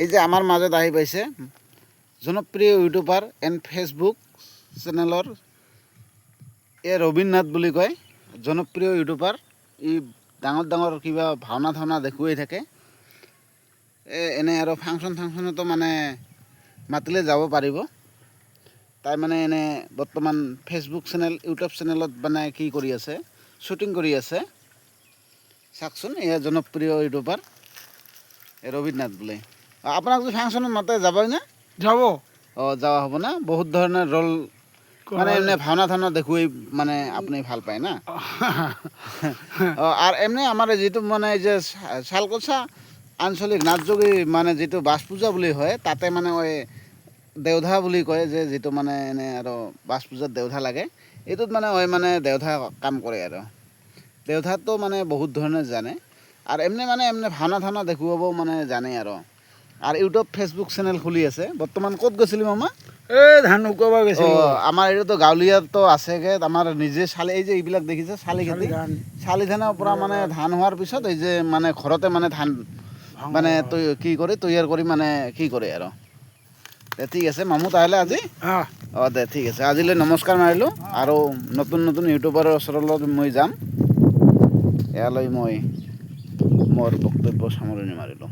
এই যে আমাৰ মাজত আহি পাইছে জনপ্ৰিয় ইউটিউবাৰ এণ্ড ফেচবুক চেনেলৰ ৰবীন নাথ বুলি কয়। জনপ্ৰিয় ইউটিউবাৰ, ই ডাঙৰ ডাঙৰ কিবা ভাওনা দেখুৱাই থাকে। এনে আৰু ফাংচনতো মানে মাতিলে যাব পাৰিব। তাই মানে এনে বৰ্তমান ফেচবুক চেনেল, ইউটিউব চেনেলত মানে কি কৰি আছে, শ্বুটিং কৰি আছে। চাওকচোন, এয়া জনপ্ৰিয় ইউটিউবাৰ ৰবীন নাথ বোলে। আপোনাক যদি ফাংচনত মাতে যাবই না? যাব। যাওয়া হ'ব না? বহুত ধৰণৰ ৰল মানে এমনি ভাওনা দেখুৱাই মানে আপুনি ভাল পায় না? আর এমনি আমার যেটো মানে যে শালকোচা আঞ্চলিক নাচযোগী মানে যেটো বাছ পূজা বুলি হয়, তাতে মানে ওই দেওধা বুলি কয় যে যেটো মানে এনে আৰু বাছ পূজাত দেওধা লাগে, এইটোত মানে ওই মানে দেওধা কাম কৰে আৰু। দেওধাটো মানে বহুত ধৰণে জানে, আৰ এমনি মানে ভাওনা দেখুৱাবও মানে জানে আৰ ইউটিউব ফেচবুক চেনেল খুলি আছে। বৰ্তমান ক'ত গৈছিলি মামা? এই ধান শুকাব গৈছে। আমাৰ এইটোতো গাঁৱলীয়াতো আছেগে, আমাৰ নিজে চালি, এই যে এইবিলাক দেখিছে চালি খেতি, চালি ধানৰ পৰা মানে ধান হোৱাৰ পিছত এই যে মানে ঘৰতে মানে ধান মানে কি কৰে তৈয়াৰ কৰি মানে কি কৰে আৰু। ঠিক আছে মামু, তাহলে আজি দে ঠিক আছে, আজিলৈ নমস্কাৰ মাৰিলোঁ। আৰু নতুন ইউটিউবাৰৰ ওচৰলৈ মই যাম। এয়ালৈ মই মোৰ বক্তব্য সামৰণি মাৰিলোঁ।